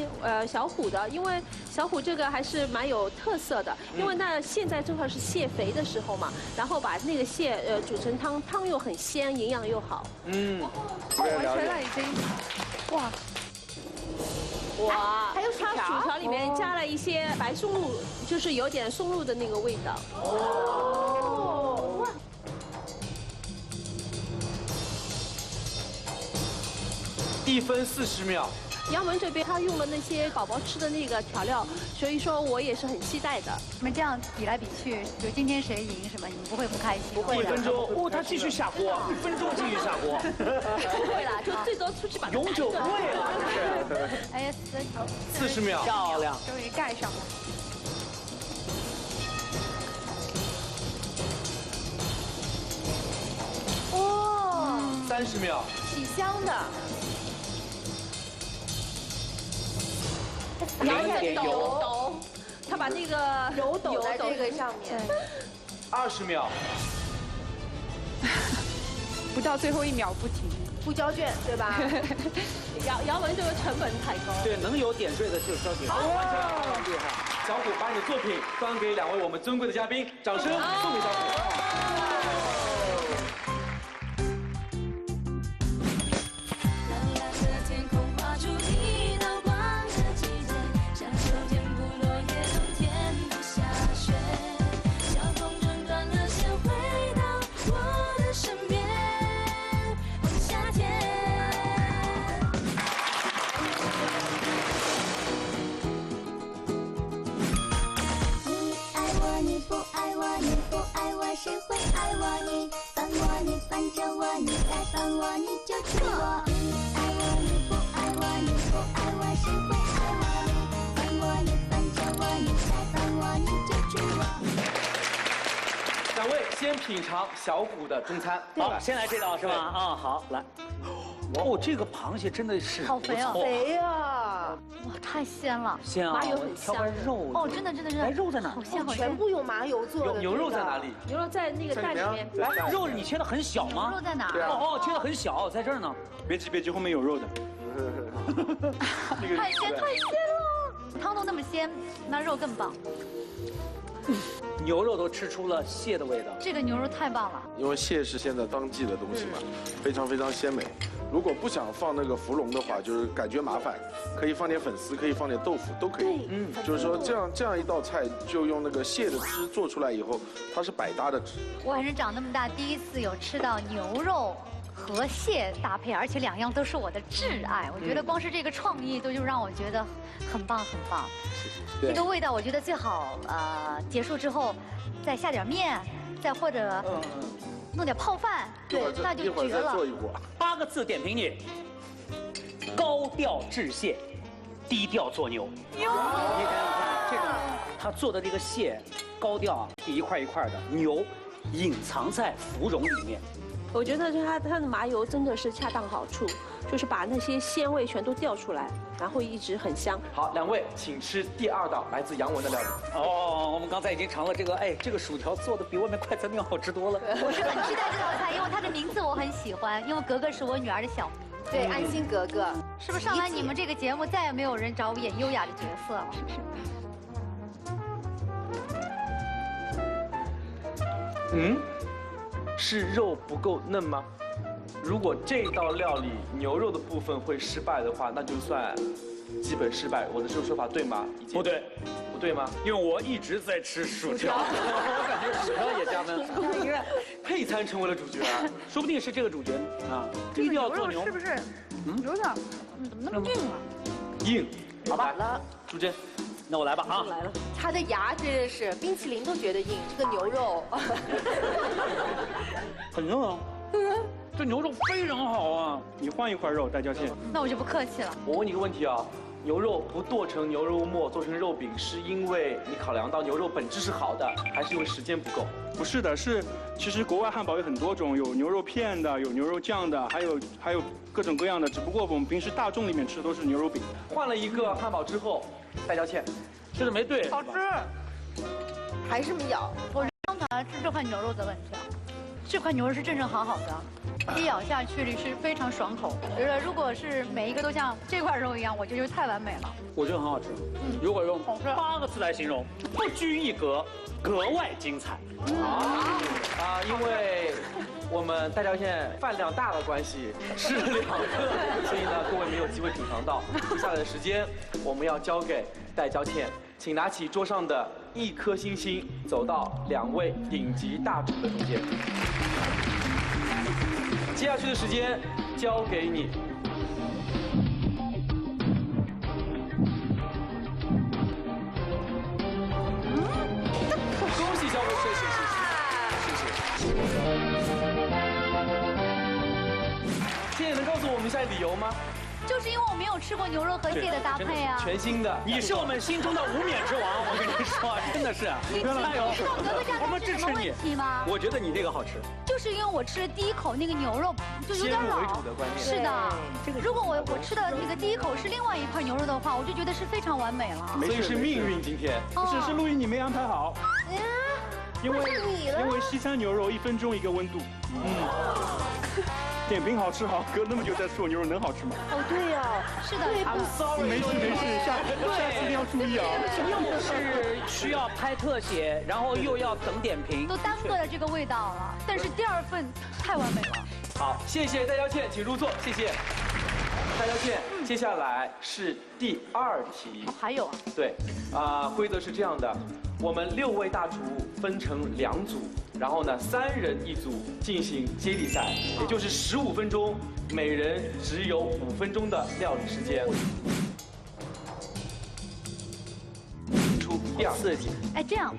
小虎的，因为小虎这个还是蛮有特色的。因为那现在正好是蟹肥的时候嘛，然后把那个蟹煮成汤，汤又很鲜，营养又好。完成了已经，哇！哇，还有它薯条里面加了一些白松露，就是有点松露的那个味道。哦。1分40秒。杨文这边他用了那些宝宝吃的那个调料，所以说我也是很期待的。你们这样比来比去，就今天谁赢什么，你们不会不开心？不会1分钟，哦，他继续下锅，1分钟继续下锅。不会啦，就最多出去把它永久不会了，这是。哎呀，40秒，漂亮，终于盖上了。哦，30秒，起香的。有一点油，他把那个油抖在这个上面。 20秒，不到最后1秒不停。不交卷对吧？杨文这个成本太高。对，能有点缀的就交给。好，完成了，厉害！小虎把你的作品颁给2位我们尊贵的嘉宾，掌声送给小虎。 谁会爱我？你烦我，你烦着我，你再烦我，你就娶我。爱我，你不爱我，你不爱我，谁会爱我？你烦我，你烦着我，你再烦我，你就娶我。 2位先品尝小虎的中餐。好，先来这道是吧？啊，好，来。哦，这个螃蟹真的是好肥哦，肥啊！哇，太鲜了，鲜啊！麻油很香。肉哦，真的。哎，肉在哪？好鲜，全部用麻油做的。牛肉在哪里？牛肉在那个蛋里面。肉你切的很小吗？肉在哪？哦，切的很小，在这儿呢。别急，后面有肉的。太鲜了，汤都那么鲜，那肉更棒。 牛肉都吃出了蟹的味道，这个牛肉太棒了。因为蟹是现在当季的东西嘛，非常鲜美。如果不想放那个芙蓉的话，就是感觉麻烦，可以放点粉丝，可以放点豆腐，都可以。就是说这样一道菜，就用那个蟹的汁做出来以后，它是百搭的汁。我还是长那么大第一次有吃到牛肉和蟹搭配，而且2样都是我的挚爱。我觉得光是这个创意就让我觉得很棒。这个味道我觉得最好结束之后再下点面，再或者弄点泡饭，对，那就绝了。做一锅。 8个字点评你：高调致蟹，低调做牛。你看这个，他做的这个蟹高调啊，一块一块的，牛隐藏在芙蓉里面。我觉得它的麻油真的是恰当好处，就是把那些鲜味全都调出来，然后一直很香。好，2位请吃第2道来自杨文的料理。哦，我们刚才已经尝了这个，哎，这个薯条做的比外面快餐店好吃多了。我是很期待这道菜，因为它的名字我很喜欢，因为格格是我女儿的小名。对，安心格格。是不是上来你们这个节目再也没有人找我演优雅的角色了？是肉不够嫩吗？如果这道料理牛肉的部分会失败的话，那就算基本失败。我的这个说法对吗？不对，不对吗？因为我一直在吃薯条，我感觉薯条也加分。你看，配餐成为了主角，说不定是这个主角啊。低调做牛是不是？有点，怎么那么硬啊？硬，好吧。朱珍，那我来吧啊。来了。它的牙真的是冰淇淋都觉得硬，这个牛肉。很硬啊。这牛肉非常好啊！你换一块肉，带椒蟹。那我就不客气了。我问你个问题啊，牛肉不剁成牛肉末，做成肉饼，是因为你考量到牛肉本质是好的，还是因为时间不够？不是的，其实国外汉堡有很多种，有牛肉片的，有牛肉酱的，还有各种各样的。只不过我们平时大众里面吃的都是牛肉饼。换了一个汉堡之后，戴娇倩吃的没对，好吃，还是没咬。我刚才是这块牛肉的问题啊，这块牛肉是正正好好的，一咬下去是非常爽口。我觉得如果是每一个都像这块肉一样，我觉得就太完美了。我觉得很好吃。如果用8个字来形容，不拘一格，格外精彩。因为我们戴娇倩饭量大的关系，吃了2个，所以呢，各位没有机会品尝到。接下来的时间，我们要交给戴娇倩，请拿起桌上的1颗星星，走到2位顶级大厨的中间。接下去的时间交给你。恭喜小虎，谢谢。现在能告诉我们一下理由吗？就是因为我没有吃过牛肉和蟹的搭配啊。全新的，你是我们心中的无冕之王，我跟你说，真的是。你知道格子酱它是什么问题吗？我觉得你这个好吃。就是因为我吃了第一口那个牛肉就有点老。先入为主的观念。是的，如果我吃的那个第一口是另外一块牛肉的话，我就觉得是非常完美了。所以是命运今天。不是陆毅你没安排好。因为西餐牛肉1分钟1个温度。点评好吃好，隔那么久再说牛肉能好吃吗？哦，对呀，是的。I'm sorry， 没事，下次一定要注意啊。又是需要拍特写，然后又要等点评，都耽搁了这个味道了。但是第2份太完美了。好，谢谢戴娇倩，请入座，谢谢。戴娇倩，接下来是第2题。还有啊？对，规则是这样的，我们6位大厨分成2组。然后呢，3人1组进行接力赛，也就是15分钟，每人只有5分钟的料理时间。出第2题。哎，这样，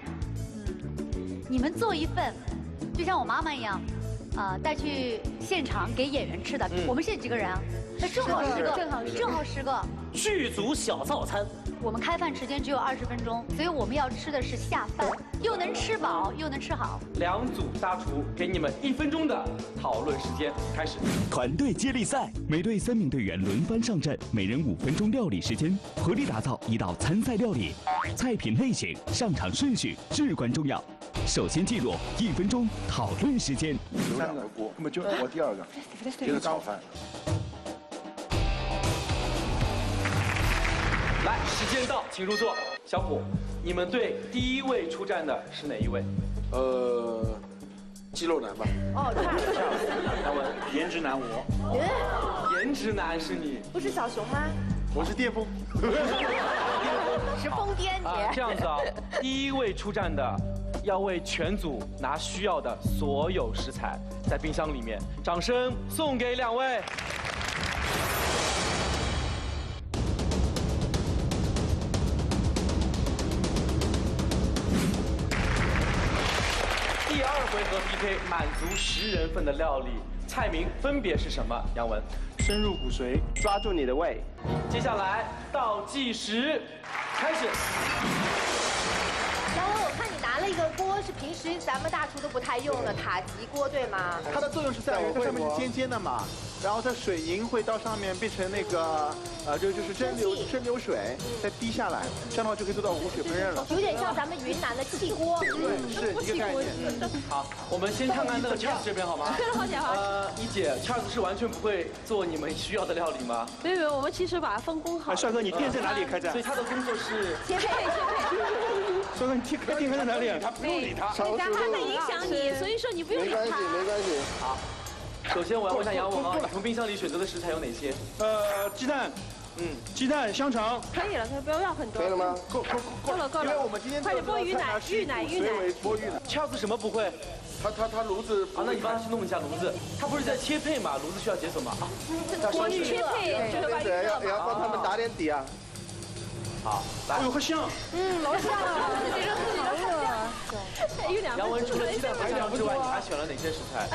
你们做一份，就像我妈妈一样，带去现场给演员吃的。我们现在几个人啊？正好10个，正好10个。剧组小灶餐。我们开饭时间只有20分钟，所以我们要吃的是下饭，又能吃饱又能吃好。2组大厨给你们1分钟的讨论时间，开始。团队接力赛，每队3名队员轮番上阵，每人5分钟料理时间，合力打造一道参赛料理。菜品类型、上场顺序至关重要。首先进入1分钟讨论时间。有2个锅，那么就我第2个，接着炒饭。来，时间到，请入座。小虎，你们队第1位出战的是哪一位？肌肉男吧。哦，杨文，颜值男我。颜值男是你？不是小熊吗？我是巅峰。是疯癫姐。这样子啊，第1位出战的要为全组拿需要的所有食材在冰箱里面，掌声送给2位。第2回合 PK 满足10人份的料理，菜名分别是什么？杨文，深入骨髓，抓住你的胃。接下来倒计时，开始。杨文，我看你拿了一个锅，是平时咱们大厨都不太用的塔吉锅，对吗？它的作用是在于它上面是尖尖的嘛，然后它水银会到上面变成那个就是蒸馏水，再滴下来，这样的话就可以做到无水烹饪了。有点像咱们云南的气锅。对，是一个概念。好，我们先看看那个 Charles 这边好吗？好姐好。一姐 ，Charles 是完全不会做你们需要的料理吗？没有，我们其实把它分工好。帅哥，你店在哪里开的？所以他的工作是切配。帅哥，你店开在哪里？他不用理他。他会影响你，所以说你不用理他。没关系。好，首先我要问一下杨文啊，你从冰箱里选择的食材有哪些？鸡蛋。鸡蛋、香肠。可以了，不要很多。可以了吗？够了。因为我们今天快点拨鱼奶。Charles 什么不会？他炉子啊，那你帮他去弄一下炉子。他不是在切配嘛？炉子需要解锁吗？啊，锅具切配就是把对，要帮他们打点底啊。好，来。哎呦，好香。好香啊！杨文除了鸡蛋和香肠之外，你还选了哪些食材？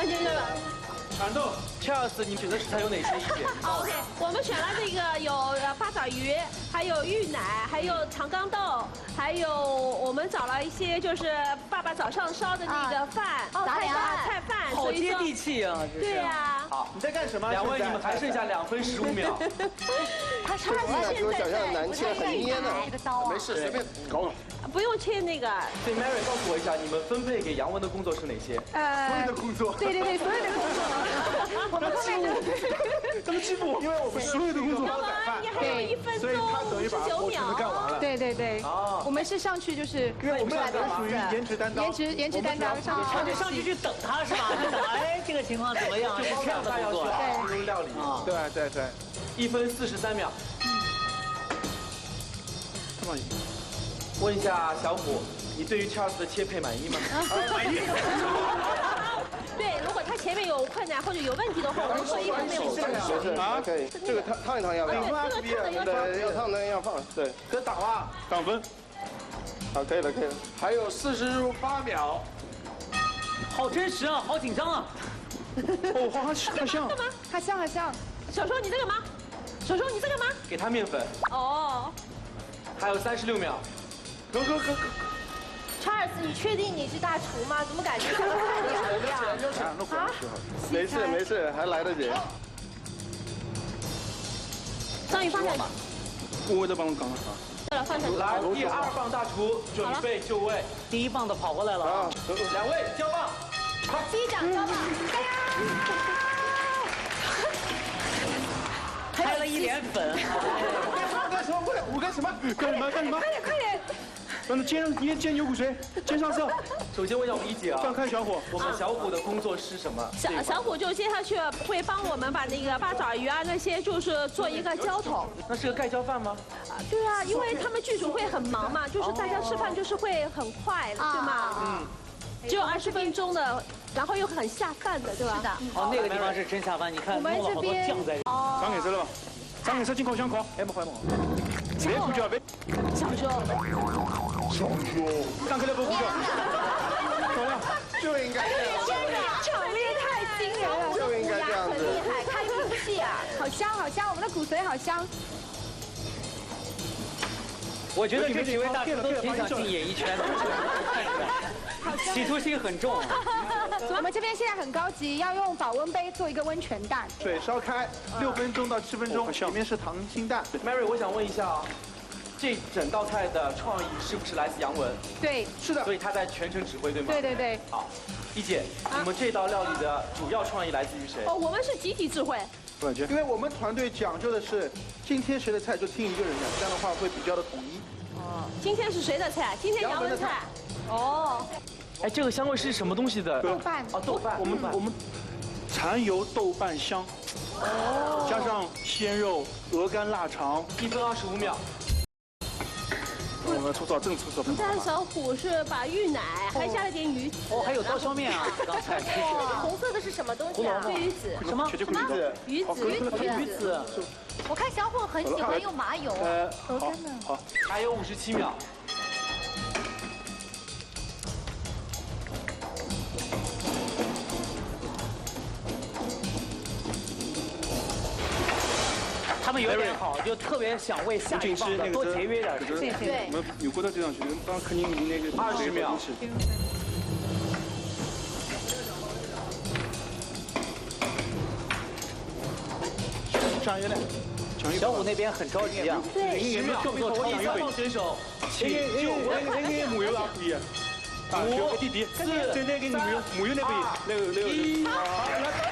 蚕豆。Charles，你选择食材有哪些？一姐。OK， 我们选了这个有8爪鱼，还有芋奶，还有长冈豆，还有我们找了一些就是爸爸早上烧的那个饭，菜饭，好接地气啊！对呀。好，你在干什么？两位，你们还剩下2分15秒。他是比我想象的难切，很捏呢。没事，随便搞搞。不用切那个。对 ，Mary 告诉我一下，你们分配给杨文的工作是哪些？所有的工作。对，所有的工作。我们后面他们欺负我，因为我们所有的工作都在饭，你还有1分钟所以他等于把活全都干完了。对。哦。我们是上去就是，因为我们俩都属于颜值担当。颜值担当上去。上去去等他是吧？等哎，这个情况怎么样？就是这样的工作，进入料理。对。1分43秒。这么。问一下小虎，你对于 Charles 的切配满意吗？满意。对，如果他前面有困难或者有问题的话，我们会一方面补是啊，可以。这个烫一烫要不要？对，要烫的要放。对，这打了涨分。好，可以了。还有48秒。好真实啊，好紧张啊！哦，好像。他像。小周，你在干嘛？小周，你在干嘛？给他面粉。哦。还有36秒。go。查尔斯，你确定你是大厨吗？怎么感觉像个菜鸟一样？啊？没事，还来得及。张宇放下。我在帮我讲啊。对了，放下。来，第2棒大厨准备就位。第1棒的跑过来了啊！ 2位交棒。好，击掌交棒，加油！拍了1脸粉。干什么？我干什么？快点！让他煎牛骨髓，煎上色。首先问一下我们一姐啊，放开小火。我们小虎的工作是什么？小虎就接下去会帮我们把那个八爪鱼啊那些，就是做一个浇头。那是个盖浇饭吗？对啊，因为他们剧组会很忙嘛，就是大家吃饭就是会很快，对吗？只有20分钟的，然后又很下饭的，对吧？是的。哦，那个地方是真下饭，你看弄了好多酱在里面。张颜色了吧？张颜色进口香口，哎，不坏嘛。别胡椒，别。小周。上课了不胡椒。漂亮，就应该这样。场面太惊人了，就应该这样子。很厉害，开瓶器啊，好香，我们的骨髓好香。我觉得这几位大厨都挺想进演艺圈的，企图心很重。我们这边现在很高级，要用保温杯做一个温泉蛋。水烧开6分钟到7分钟，里面是溏心蛋。Mary， 我想问一下啊，这整道菜的创意是不是来自杨文？对，是的。所以他在全程指挥，对吗？对。好，一姐，你们这道料理的主要创意来自于谁？哦，我们是集体智慧。因为我们团队讲究的是，今天谁的菜就听一个人的，这样的话会比较的统一。哦，今天是谁的菜？今天杨文的菜。哦。哎，这个香味是什么东西的？豆瓣。哦，豆瓣。我们蚕油豆瓣香，加上鲜肉、鹅肝、腊肠。1分25秒。我们粗糙，正粗糙。你看小虎是把芋奶还加了点鱼子。哦，还有刀削面啊！刚才。那个红色的是什么东西啊？鱼子。什么？鱼子。我看小虎很喜欢用麻油。鹅肝呢？好。还有57秒。他们有点好，就特别想为下一棒的多节约点。对。我们有锅到这上去，刚肯定那个20秒。酱油呢？小虎那边很着急啊。对。10秒。第3棒选手，请就位。那个木油也可以。5、弟弟，再那个木油那可以，那个。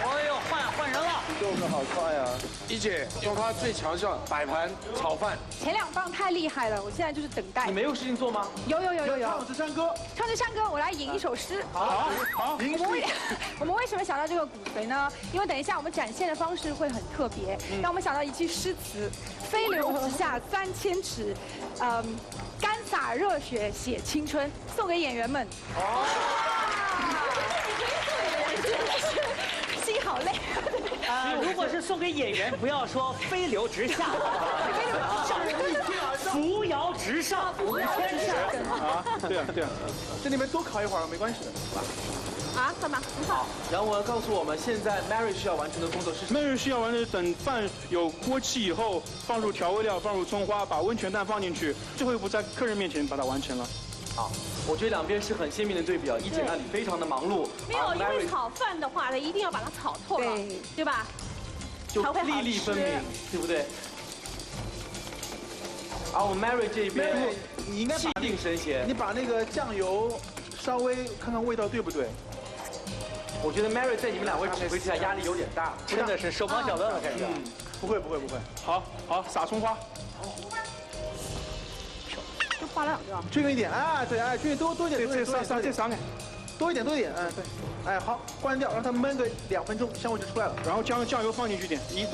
哎呦，换人了。动作好快啊！一姐用她最强项摆盘炒饭。前2棒太厉害了，我现在就是等待。你没有事情做吗？有。唱着唱歌，我来吟一首诗。好。我们为什么想到这个骨髓呢？因为等一下我们展现的方式会很特别，让我们想到一句诗词：飞流直下3000尺，干洒热血写青春，送给演员们。心好累。如果是送给演员，不要说飞流直下，扶摇直上5000尺。对啊对啊，这里面多烤一会儿没关系的，是吧？啊，干嘛？好，杨文告诉我们，现在 Mary 需要完成的工作是什么？ Mary 需要完成等饭有锅气以后，放入调味料，放入葱花，把温泉蛋放进去，最后一步在客人面前把它完成了。好，我觉得两边是很鲜明的对比啊，一姐那里非常的忙碌，没有，因为炒饭的话呢，一定要把它炒透了，对吧？就粒粒分明，对不对？而我们 Mary 这边，你应该气定神闲。你把那个酱油稍微看看味道对不对？我觉得 Mary 在你们两位指挥之下压力有点大，真的是手忙脚乱了，开始。不会。好，撒葱花。就画了2个。均匀一点，哎，对，哎，均匀多一点，这撒点，多一点，哎，对，哎，好，关掉，让它焖个2分钟，香味就出来了。然后酱油放进去点，先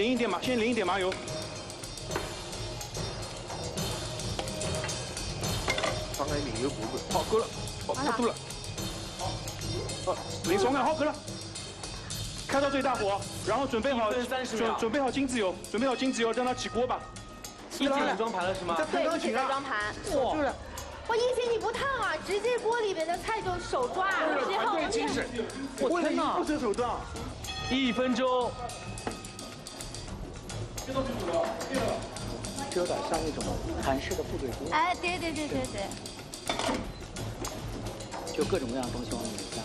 淋一点麻油。 放开米油糊子，好，够了，过度了。淋松好，够了。开到最大火，然后准备好金子油，让它起锅吧。一姐你装盘了是吗？对，一姐在装盘。锁住了。哇，一姐你不烫啊，直接锅里面的菜就手抓，团队精神。我天哪！不择手段。 1分钟。这有点像那种韩式的部队锅。哎，对。就各种各样的东西往里面加。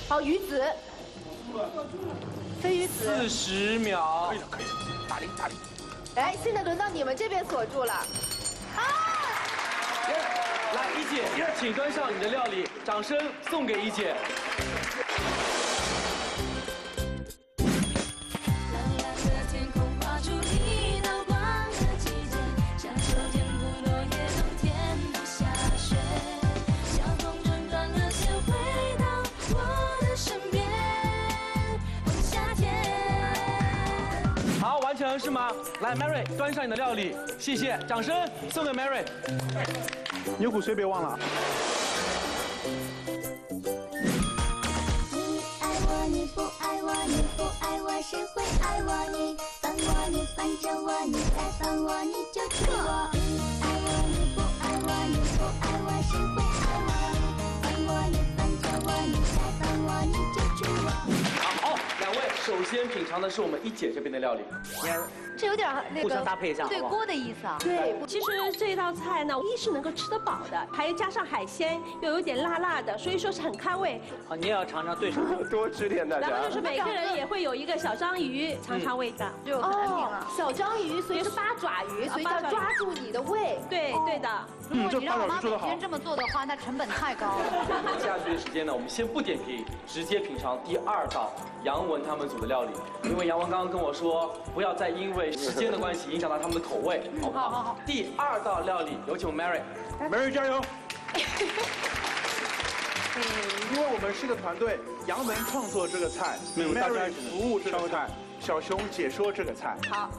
好，鱼子，飞鱼子。 40秒。可以了，大力。来，现在轮到你们这边锁住了。啊！来，一姐，请端上你的料理，掌声送给一姐。 是吗？来 ，Mary， 端上你的料理，谢谢，掌声送给 Mary。牛骨髓别忘了。你不爱我，谁会爱我？你烦我，你烦着我，你再烦我，你就娶我。你不爱我，谁会爱我？烦我，你烦着我，你再烦我，你就娶我。好，两位，首先品尝的是我们一姐这边的料理。这有点那个互相搭配一下，对锅的意思啊。对，其实这道菜呢，一是能够吃得饱的，还加上海鲜，又有点辣的，所以说是很开胃。好，你也要尝尝对手。多吃点大家。然后就是每个人也会有一个小章鱼尝尝味道，就很难听了。小章鱼，所以是八爪鱼，所以要抓住你的胃。对的。如果你让我妈每天这么做的话，那成本太高了。接下去的时间呢，我们先不点评，直接品尝第2道杨文他们组的料理。因为杨文刚刚跟我说，不要再因为时间的关系影响到他们的口味，好不好？好。第2道料理，有请 Mary。Mary 加油！因为我们是个团队，杨文创作这个菜，Mary 服务这个菜，小熊解说这个菜。好。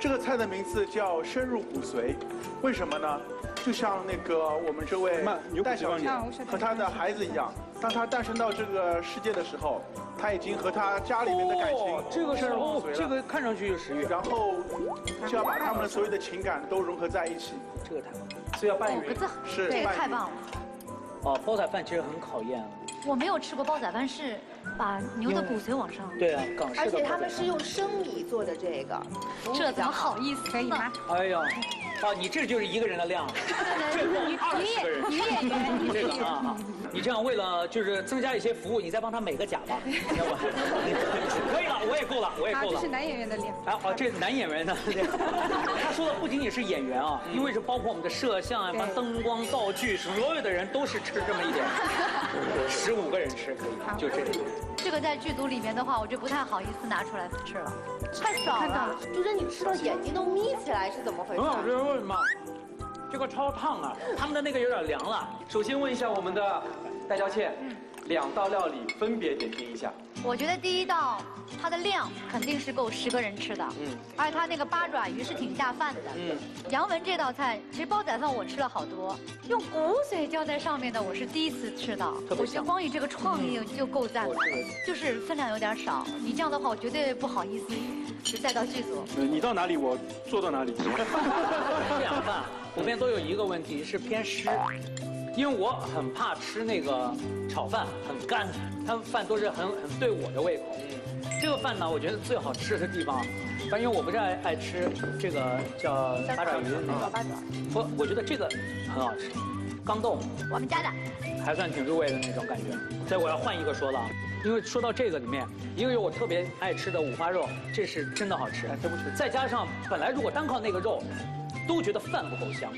这个菜的名字叫深入骨髓，为什么呢？就像那个我们这位戴小姐和她的孩子一样，当她诞生到这个世界的时候，她已经和她家里面的感情这个是这个看上去就食欲，然后就要把他们的所有的情感都融合在一起。这个太所以要拌鱼，是这个太棒了。哦，煲仔饭其实很考验。我没有吃过煲仔饭，是把牛的骨髓往上。对啊，港式的。而且他们是用生米做的这个，这怎么好意思？可以吗？哎呀，哦，你这就是一个人的量，这是20个人。女演员，这个啊，你这样为了就是增加一些服务，你再帮他美个甲吧，要不？可以了，我也够了。这是男演员的量。哎，哦，这是男演员的。他说的不仅仅是演员啊，因为是包括我们的摄像啊、灯光、道具，所有的人都是吃这么一点，15个人吃可以，就这个。这个在剧组里面的话，我就不太好意思拿出来吃了，太少了。就是你吃到眼睛都眯起来，是怎么回事？很好吃，为什么？这个超烫啊，他们的那个有点凉了。首先问一下我们的戴娇倩，2道料理分别点评一下。我觉得第1道它的量肯定是够10个人吃的，而且它那个八爪鱼是挺下饭的，杨文这道菜其实煲仔饭我吃了好多，用骨髓浇在上面的我是第1次吃到，我觉得光以这个创意就够赞了，就是分量有点少，你这样的话我绝对不好意思就带到剧组。你到哪里我做到哪里。这样饭普遍都有一个问题是偏湿。因为我很怕吃那个炒饭，很干，他们饭都是很对我的胃口。这个饭呢，我觉得最好吃的地方，反正因为我不是爱吃这个叫八爪鱼那个，我觉得这个很好吃，缸豆，我们家的，还算挺入味的那种感觉。所以我要换一个说了，因为说到这个里面，一个是我特别爱吃的五花肉，这是真的好吃，再加上本来如果单靠那个肉，都觉得饭不够香。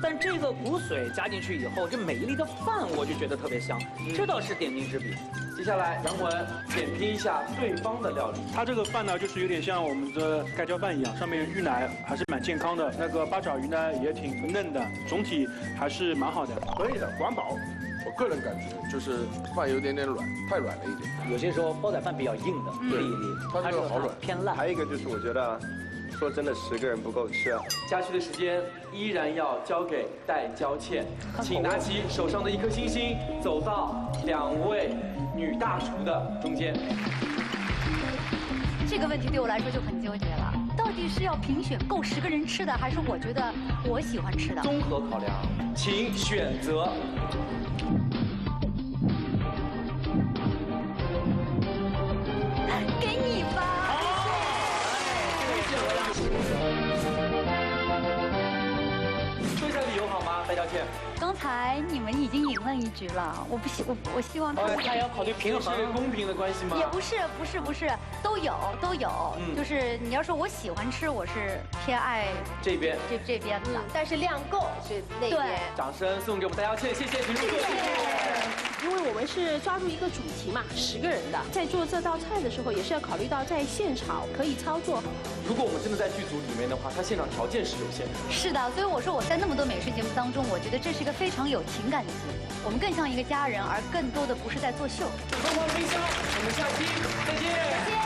但这个骨髓加进去以后，这每一粒的饭我就觉得特别香，这倒是点睛之笔。接下来杨文点评一下对方的料理。它这个饭呢，就是有点像我们的盖浇饭一样，上面有芋奶，还是蛮健康的。那个八爪鱼呢，也挺嫩的，总体还是蛮好的。可以的，管饱。我个人感觉就是饭有点软，太软了一点。有些时候煲仔饭比较硬的，对，它这个好软，偏烂。还有一个就是我觉得，说真的，10个人不够吃啊。加曲的时间依然要交给戴娇倩，请拿起手上的一颗星星，走到2位女大厨的中间。这个问题对我来说就很纠结了，到底是要评选够10个人吃的，还是我觉得我喜欢吃的？综合考量，请选择。给你吧。说一下理由好吗，戴娇倩？刚才你们已经赢了一局了，我希望他们。他也要考虑平衡，是公平的关系吗？也不是，都有。就是你要说我喜欢吃，我是偏爱这边的，但是量够是那边。掌声送给我们戴娇倩，谢谢评论。因为我们是抓住一个主题嘛，10个人的，在做这道菜的时候，也是要考虑到在现场可以操作。如果我们真的在剧组里面的话，它现场条件是有限的。是的，所以我说我在那么多美食节目当中，我觉得这是一个非常有情感的节目。我们更像一个家人，而更多的不是在作秀。疯狂冰箱，我们下期再见。